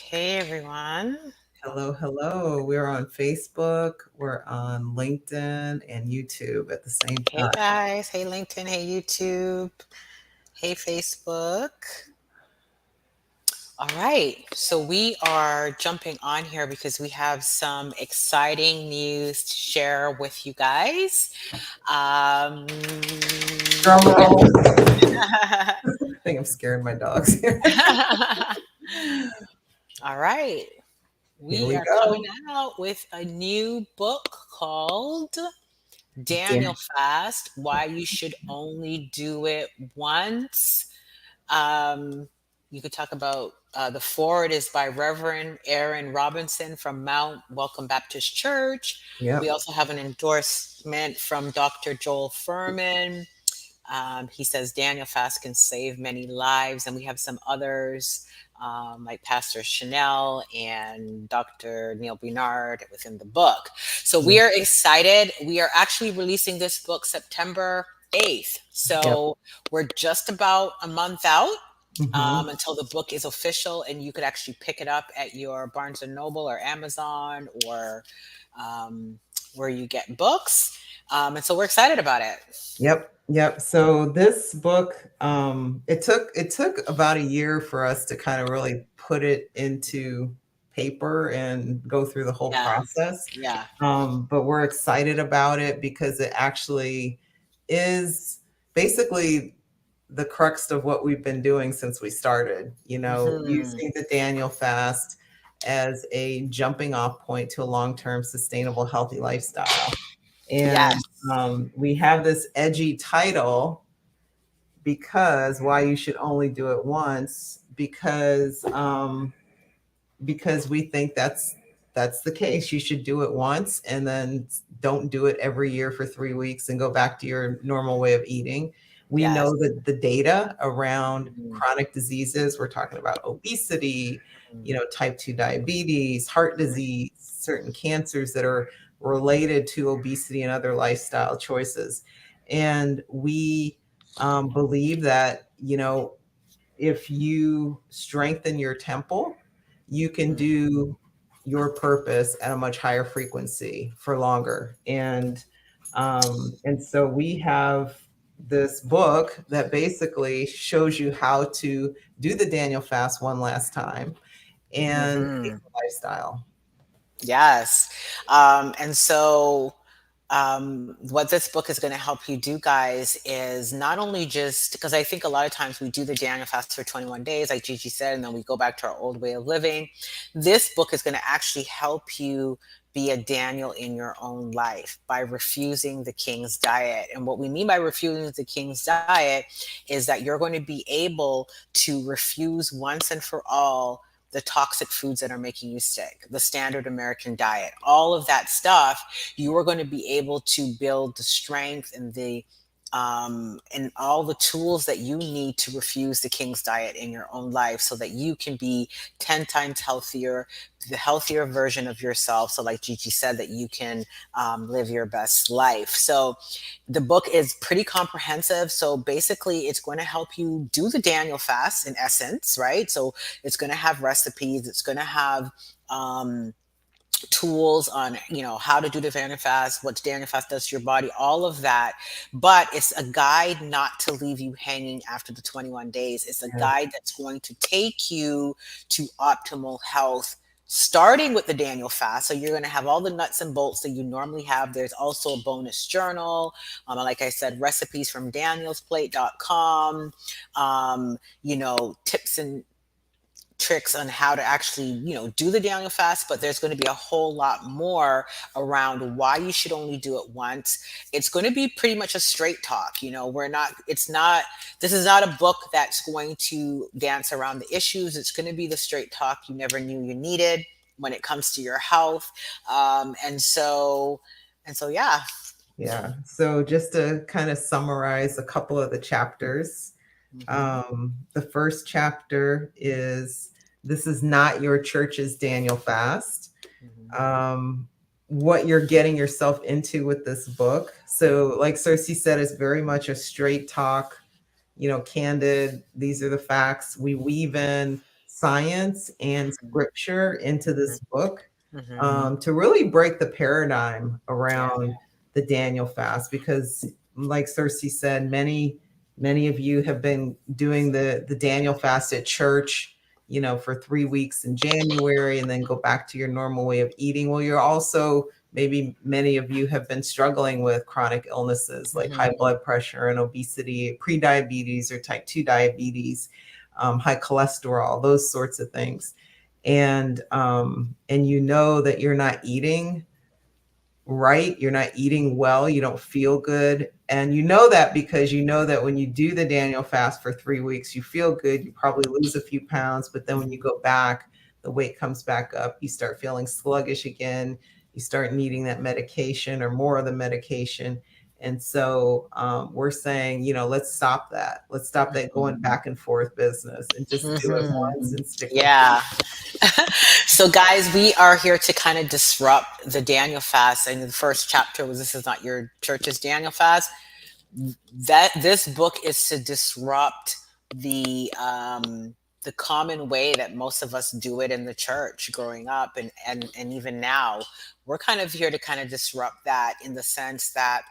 Hey everyone. Hello, hello. We're on Facebook, we're on LinkedIn and YouTube at the same Hey time. guys. Hey LinkedIn. Hey YouTube. Hey Facebook. All right. So we are jumping on here because we have some exciting news to share with you guys. Um, Drum roll. I think I'm scaring my dogs here. All right. Here We we are coming go. out with a new book called Dan. Daniel Fast, Why You Should Only Do It Once. Um, you could talk about the forward is by Reverend Aaron Robinson from Mount Welcome Baptist Church. We Yep. also have an endorsement from Dr. Joel Furman. He says Daniel Fast can save many lives, and we have some others like Pastor Chanel and Dr. Neil Bernard within the book. So we Yep. are excited. We are actually releasing this book September 8th. Yep. So we're just about a month out hmm until the book is official, and you could actually pick it up at your Barnes and Noble or Amazon or um, where you get books. And so we're excited about it. Yep. Yep. So this book, it took about a year for us to kind of really put it into paper and go through the whole Yeah, process. yeah, But we're excited about it because it actually is basically the crux of what we've been doing since we started, hmm, using the Daniel fast as a jumping off point to a long-term sustainable healthy lifestyle. And yes, we have this edgy title because why you should only do it once, because we think that's the case. You should do it once and then don't do it every year for 3 weeks and go back to your normal way of eating. We yes, know that the data around mhm, chronic diseases, we're talking about obesity, mhm, type 2 diabetes, heart mhm, disease, certain cancers that are related to obesity and other lifestyle choices. And we believe that, if you strengthen your temple, you can mhm. do your purpose at a much higher frequency for longer. And so we have this book that basically shows you how to do the Daniel fast one last time and take Mhm. the lifestyle. Yes. And so, what this book is going to help you do, guys, is not only just because I think a lot of times we do the Daniel fast for 21 days, like Gigi said, and then we go back to our old way of living. This book is going to actually help you be a Daniel in your own life by refusing the king's diet. And what we mean by refusing the king's diet is that you're going to be able to refuse once and for all the toxic foods that are making you sick, the standard American diet, all of that stuff, you are going to be able to build the strength and all the tools that you need to refuse the king's diet in your own life so that you can be 10 times healthier, the healthier version of yourself. So, like Gigi said, that you can live your best life. So, the book is pretty comprehensive. So, basically, it's going to help you do the Daniel fast in essence, right? So, it's going to have recipes, it's going to have um, tools on how to do the Daniel fast, what Daniel fast does to your body, all of that. But it's a guide not to leave you hanging after the 21 days. It's a Yeah. guide that's going to take you to optimal health, starting with the Daniel fast. So you're going to have all the nuts and bolts that you normally have. There's also a bonus journal, like I said, recipes from danielsplate.com, tips and tricks on how to actually, do the Daniel fast, but there's going to be a whole lot more around why you should only do it once. It's going to be pretty much a straight talk. This is not a book that's going to dance around the issues. It's going to be the straight talk you never knew you needed when it comes to your health. And so, yeah. Yeah. So just to kind of summarize a couple of the chapters. Hmm. The first chapter is This is Not Your Church's Daniel Fast. Hmm. Um, what you're getting yourself into with this book. So, like Cersei said, it's very much a straight talk, candid. These are the facts. We weave in science and scripture into this book Mm-hmm. to really break the paradigm Yeah. around the Daniel fast, because like Cersei said, many of you have been doing the Daniel fast at church, you know, for 3 weeks in January and then go back to your normal way of eating. Well, you're also, maybe many of you have been struggling with chronic illnesses like high Mm-hmm. blood pressure and obesity, prediabetes or type 2 diabetes, high cholesterol, those sorts of things. And you know that you're not eating right, you're not eating well, you don't feel good. And you know that because you know that when you do the Daniel fast for 3 weeks, you feel good, you probably lose a few pounds, but then when you go back, the weight comes back up, you start feeling sluggish again, you start needing that medication or more of the medication. And so we're saying, you know, let's stop that. Let's stop that going back and forth business and just do it Mm-hmm. once and stick with it. Yeah. So, guys, we are here to kind of disrupt the Daniel fast. And the first chapter was "This is not your church's Daniel fast." That this book is to disrupt the common way that most of us do it in the church growing up, and even now. We're kind of here to kind of disrupt that in the sense that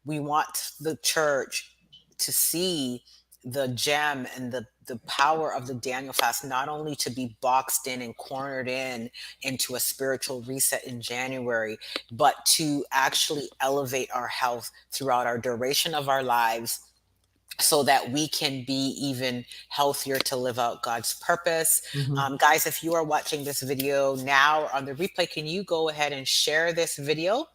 we want the church to see the gem and the power of the Daniel fast, not only to be boxed in and cornered in into a spiritual reset in January, but to actually elevate our health throughout our duration of our lives, so that we can be even healthier to live out God's purpose. Mhm. Guys, if you are watching this video now on the replay, can you go ahead and share this video?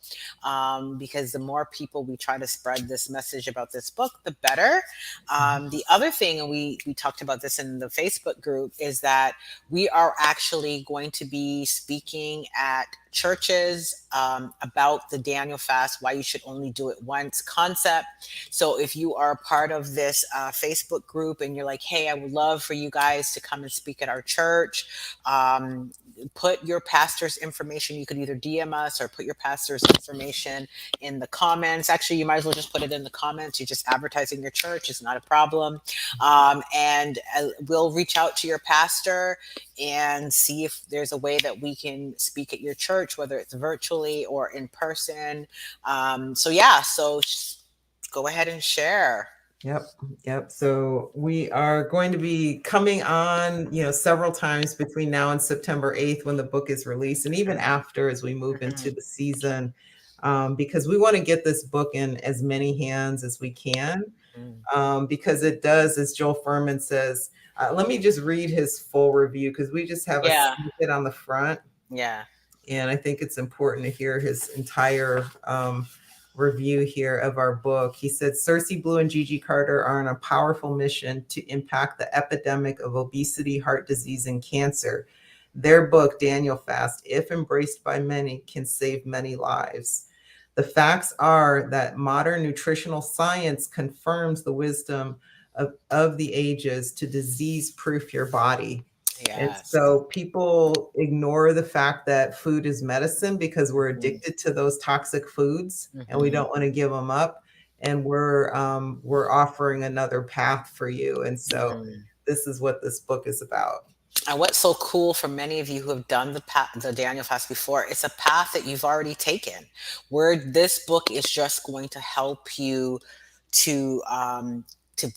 Because the more people we try to spread this message about this book, the better. The other thing, and we talked about this in the Facebook group, is that we are actually going to be speaking at churches about the Daniel fast, why you should only do it once concept. So if you are a part of this Facebook group and you're like, hey, I would love for you guys to come and speak at our church, put your pastor's information. You could either DM us or put your pastor's information in the comments. Actually, you might as well just put it in the comments. You're just advertising your church. It's not a problem. And we'll reach out to your pastor and see if there's a way that we can speak at your church, whether it's virtually or in person. So yeah, so go ahead and share. Yep, yep. So we are going to be coming on, you know, several times between now and September 8th when the book is released, and even after as we move into the season, because we want to get this book in as many hands as we can, because it does, as Joel Furman says. Let me just read his full review because we just have a Yeah. snippet on the front, Yeah. and I think it's important to hear his entire review here of our book. He said, Cersei Blue and Gigi Carter are on a powerful mission to impact the epidemic of obesity, heart disease, and cancer. Their book, Daniel Fast, if embraced by many, can save many lives. The facts are that modern nutritional science confirms the wisdom of the ages to disease-proof your body. And Yes. so people ignore the fact that food is medicine because we're Mhm. addicted to those toxic foods and we Mhm. don't want to give them up. And we're offering another path for you. And so Mhm. this is what this book is about. And what's so cool for many of you who have done the Daniel fast before, it's a path that you've already taken, where this book is just going to help you to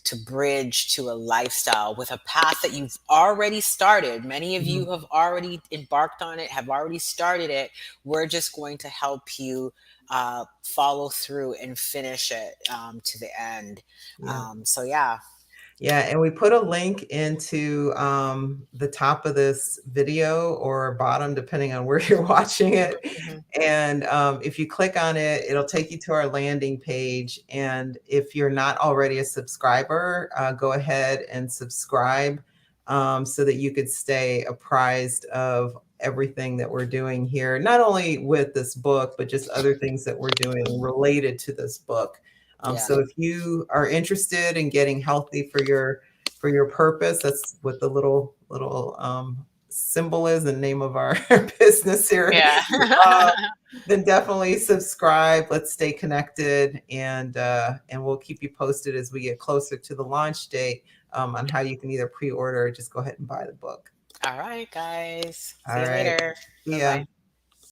to bridge to a lifestyle with a path that you've already started. Many of Mhm. you have already embarked on it, have already started it. We're just going to help you follow through and finish it to the end. Yeah. So yeah. Yeah, and we put a link into the top of this video or bottom, depending on where you're watching it. Mhm. And if you click on it, it'll take you to our landing page. And if you're not already a subscriber, go ahead and subscribe so that you could stay apprised of everything that we're doing here, not only with this book, but just other things that we're doing related to this book. Yeah. So if you are interested in getting healthy for your purpose, that's what the little symbol is, the name of our business here. Yeah. Uh, then definitely subscribe. Let's stay connected, and we'll keep you posted as we get closer to the launch date on how you can either pre-order or just go ahead and buy the book. All right, guys. See All you right. later. See Bye ya. bye.